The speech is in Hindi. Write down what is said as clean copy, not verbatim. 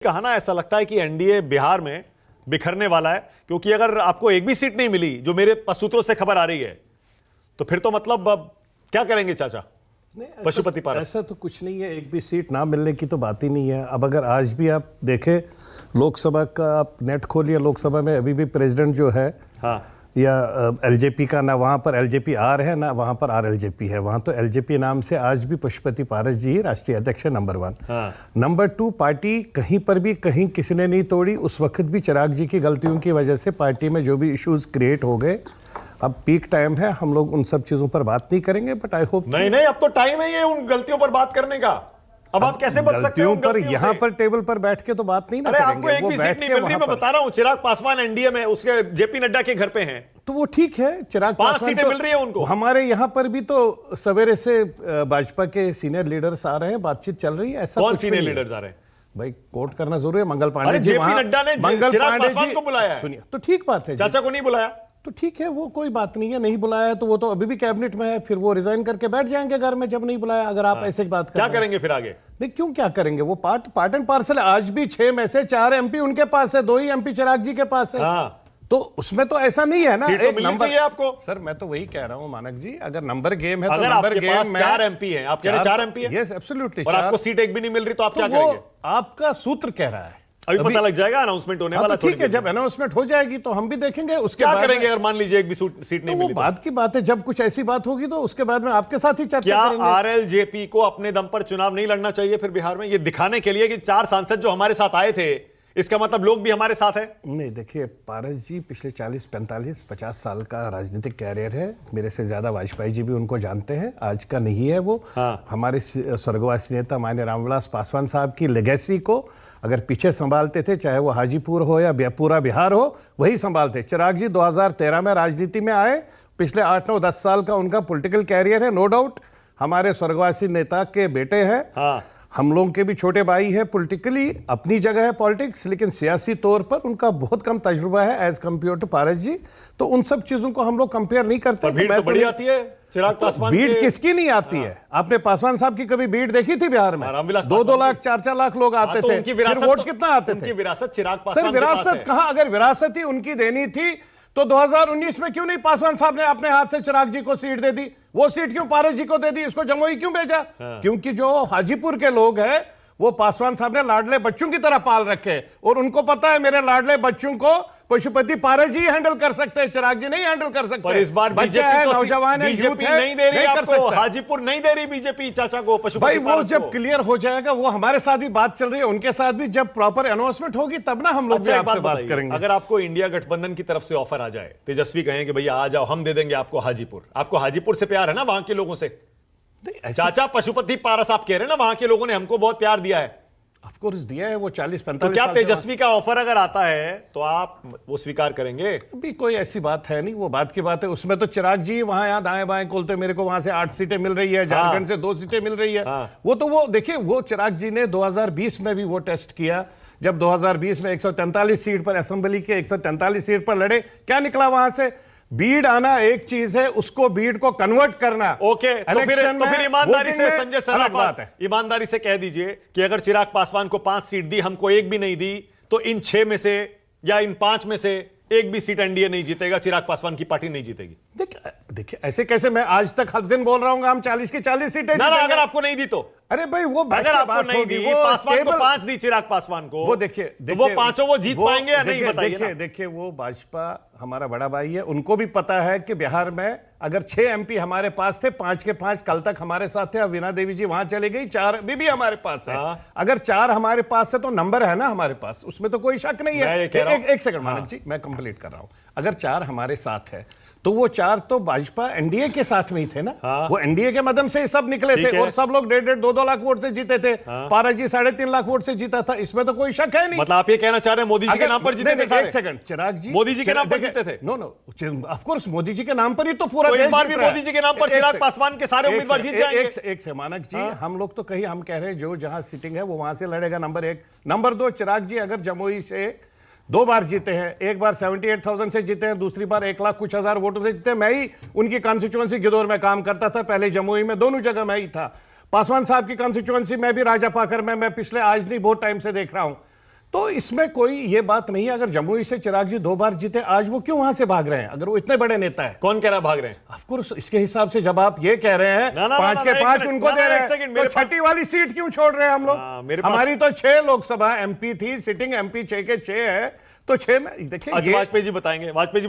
कहा ना, ऐसा लगता है कि एनडीए बिहार में बिखरने वाला है, क्योंकि अगर आपको एक भी सीट नहीं मिली, जो मेरे सूत्रों से खबर आ रही है, तो फिर तो मतलब अब क्या करेंगे चाचा पशुपति पारस? ऐसा तो कुछ नहीं है, एक भी सीट ना मिलने की तो बात ही नहीं है। अब अगर आज भी आप देखें लोकसभा का, आप नेट खोलिए, लोकसभा में अभी भी प्रेसिडेंट जो है, हाँ, या एलजेपी का, ना वहाँ पर एलजेपी आर है ना वहाँ पर आरएलजेपी है, वहाँ तो एलजेपी नाम से आज भी पशुपति पारस जी ही राष्ट्रीय अध्यक्ष है, नंबर 1। हाँ। नंबर 2, पार्टी कहीं पर भी कहीं किसी ने नहीं तोड़ी। उस वक्त भी चिराग जी की गलतियों की वजह से पार्टी में जो भी इश्यूज क्रिएट हो गए। अब पीक टाइम है, हम लोग उन सब चीजों पर बात नहीं करेंगे, बट आई होप नहीं, अब तो टाइम है ये उन गलतियों पर बात करने का। अब आप कैसे बच सकते हो पर यहाँ पर टेबल पर बैठ के तो बात नहीं ना करेंगे। आपको एक भी सीट नहीं मिल रही, मैं बता रहा हूँ। चिराग पासवान एनडीए में, उसके जेपी नड्डा के घर पे हैं, तो वो ठीक है। चिराग 5 सीटें मिल रही है उनको। हमारे यहाँ पर भी तो सवेरे से भाजपा के सीनियर लीडर्स आ रहे हैं, बातचीत चल रही है। ऐसा कौन सीनियर लीडर्स आ रहे हैं भाई? कोट करना जरूरी है। मंगल पांडे जी, जेपी नड्डा ने चिराग पासवान को बुलाया है। सुनिए, तो ठीक बात है। चाचा को नहीं बुलाया तो ठीक है, वो कोई बात नहीं है। नहीं बुलाया तो वो तो अभी भी कैबिनेट में है, फिर वो रिजाइन करके बैठ जाएंगे घर में जब नहीं बुलाया। अगर आप ऐसे की बात क्या करेंगे फिर आगे? नहीं, क्यों क्या करेंगे? वो पार्ट एंड पार्सल। आज भी 6 में से 4 एमपी उनके पास है, 2 ही एमपी चिराग जी के पास है। तो उसमें तो ऐसा नहीं है ना। एक नंबर चाहिए आपको। सर मैं तो वही कह रहा हूं मानक जी, अगर नंबर गेम है, अगर तो नंबर आपके गेम पास में 4 एमपी हैं, आप कह रहे 4 एमपी है? Yes, absolutely. और आपको सीट एक भी नहीं मिल रही, तो आप क्या करेंगे? आपका सूत्र कह रहा है, अभी पता लग जाएगा, अनाउंसमेंट होने वाला। ठीक है, जब अनाउंसमेंट हो जाएगी तो हम भी देखेंगे। उसके क्या करेंगे अगर मान लीजिए एक भी सीट नहीं मिली? वो बात की बात है, जब कुछ ऐसी बात होगी तो उसके बाद में आपके साथ ही चर्चा क्या करेंगे। आरएलजेपी को अपने दम पर चुनाव नहीं लड़ना चाहिए फिर बिहार में, ये दिखाने के लिए कि 4 सांसद जो हमारे साथ आए थे, इसका मतलब लोग भी हमारे साथ है? नहीं, देखिए पारस जी पिछले 40, 45, 50 साल का राजनीतिक कैरियर है। मेरे से ज्यादा वाजपेयी जी भी उनको जानते हैं। आज का नहीं है वो। हाँ। हमारे स्वर्गवासी नेता माननीय रामविलास पासवान साहब की लेगेसी को अगर पीछे संभालते थे, चाहे वो हाजीपुर हो या पूरा बिहार हो, वही संभालते। चिराग जी 2013 में राजनीति में आए। पिछले 8, 9, 10 साल का उनका पॉलिटिकल कैरियर है, नो डाउट। हमारे स्वर्गवासी नेता के बेटे हैं। हाँ। हम लोगों के भी छोटे भाई है। पॉलिटिकली अपनी जगह है पॉलिटिक्स, लेकिन सियासी तौर पर उनका बहुत कम तजुर्बा है एज कंपेयर टू पारस जी। तो उन सब चीजों को हम लोग कंपेयर नहीं करते। भीड़ तो बड़ी आती है चिराग पासवान। भीड़ किसकी नहीं आती है? आपने पासवान साहब की कभी भीड़ देखी थी बिहार में? 2-2 लाख, 4-4 लाख लोग आते थे। फिर वोट कितना आते थे? विरासत चिराग पासवान। सर विरासत कहां? अगर विरासत ही उनकी देनी थी तो 2019 में क्यों नहीं पासवान साहब ने अपने हाथ से चिराग जी को सीट दे दी? वो सीट क्यों पारस जी को दे दी? इसको जमुई क्यों भेजा? क्योंकि जो हाजीपुर के लोग हैं वो पासवान साहब ने लाडले बच्चों की तरह पाल रखे, और उनको पता है मेरे लाडले बच्चों को पशुपति पारस जी हैंडल कर सकते हैं, चिराग जी नहीं हैंडल कर सकते। पर इस बार बच्चे है, नौजवान है, यूथ है, नहीं दे रही आपको। हाजीपुर नहीं दे रही बीजेपी चाचा को पशुपति भाई। वो जब क्लियर हो जाएगा, वो हमारे साथ भी बात चल रही है, उनके साथ भी जब प्रॉपर अनाउंसमेंट होगी तब ना हम लोग भी आपसे बात करेंगे। अगर आपको इंडिया गठबंधन की तरफ से ऑफर आ जाए, तेजस्वी कहें कि भैया आ जाओ, हम दे देंगे आपको हाजीपुर। आपको हाजीपुर से प्यार है ना वहां के लोगों से? चाचा पशुपति पारस आप कह रहे हैं ना, वहां के लोगों ने हमको बहुत प्यार दिया है। ऑफ कोर्स दिया है वो 40-45। तो क्या तेजस्वी का ऑफर अगर आता है तो आप वो स्वीकार करेंगे? अभी कोई ऐसी बात है नहीं, वो बात की बात है। उसमें तो चिराग जी वहां यहाँ दाएं बाएं खोलते, मेरे को वहां से 8 सीटें मिल रही है, झारखंड से 2 सीटें मिल रही है। वो देखिए, वो चिराग जी ने 2020 में भी वो टेस्ट किया, जब 2020 में 143 सीट पर, असेंबली के 143 सीट पर लड़े। क्या निकला वहां से? बीड आना एक चीज है, उसको बीड को कन्वर्ट करना। ओके, तो फिर ईमानदारी से संजय सराफत, ईमानदारी से कह दीजिए कि अगर चिराग पासवान को 5 सीट दी, हमको एक भी नहीं दी, तो इन 6 में से या इन 5 में से एक भी सीट एनडीए नहीं जीतेगा, चिराग पासवान की पार्टी नहीं जीतेगी। देखिए ऐसे कैसे? मैं आज तक हर दिन बोल रहा हूँ हम 40 की 40 सीटें ना, अगर आपको नहीं दी तो? अरे भाई वो अगर आपको नहीं दी, पासवान को 5 दी, चिराग पासवान को, वो देखिए तो वो 5 वो जीत पाएंगे या नहीं, बताइए। देखिए वो भाजपा हमारा बड़ा भाई है, उनको भी पता है कि बिहार में अगर 6 एमपी हमारे पास थे, 5 के 5 कल तक हमारे साथ थे। अब वीणा देवी जी वहां चले गई, 4 अभी भी हमारे पास है। अगर 4 हमारे पास है तो नंबर है ना हमारे पास, उसमें तो कोई शक नहीं है। एक सेकंड मानक जी, मैं कंप्लीट कर रहा हूं। अगर 4 हमारे साथ है तो वो 4 तो भाजपा एनडीए के साथ में ही थे ना। वो एनडीए के माध्यम से सब निकले थे, और सब लोग 1.5, 2-2 लाख वोट से जीते थे। पारस जी 3.5 लाख वोट से जीता था, इसमें तो कोई शक है नहीं। मतलब आप ये कहना चाह रहे हैं मोदी जी के नाम पर जीते थे सारे? एक सेकंड, चिराग जी मोदी जी के नाम पर जीते थे? No, of course Modi ji के नाम पर ही तो पूरा इस बार भी मोदी जी के नाम पर चिराग पासवान के सारे उम्मीदवार जीत जाएंगे। एक से मानक जी, हम लोग तो कहीं हम कह रहे हैं जो जहां सीटिंग है वो वहां से लड़ेगा, नंबर 1। नंबर 2, चिराग जी अगर जमुई से 2 बार जीते हैं, एक बार 78,000 से जीते हैं, दूसरी बार 1 लाख कुछ हजार वोटों से जीते हैं। मैं ही उनकी कॉन्स्टिट्यूएंसी गिदौर में काम करता था, पहले जमुई में, दोनों जगह मैं ही था। पासवान साहब की कॉन्स्टिट्यूएंसी में भी राजापाकर में मैं पिछले आज नहीं बहुत टाइम से देख रहा हूं। तो इसमें कोई ये बात नहीं है। अगर जमुई से चिराग जी 2 बार जीते, आज वो क्यों वहां से भाग रहे हैं अगर वो इतने बड़े नेता है? कौन कह रहा भाग रहे हैं? ऑफकोर्स इसके हिसाब से जब आप ये कह रहे हैं ना, ना, 5 ना, के ना, 5 एक उनको मिनट, दे ना, रहे एक हैं, सेकंड, तो मेरे पास- छठी वाली सीट क्यों छोड़ रहे हैं हम लोग? मेरे पास- हमारी तो 6 लोकसभा एमपी थी, सिटिंग एमपी 6 के 6 है, तो 6 में देखिए अच्छा, ये वाजपेयी जी बताएंगे, वाजपेयी जी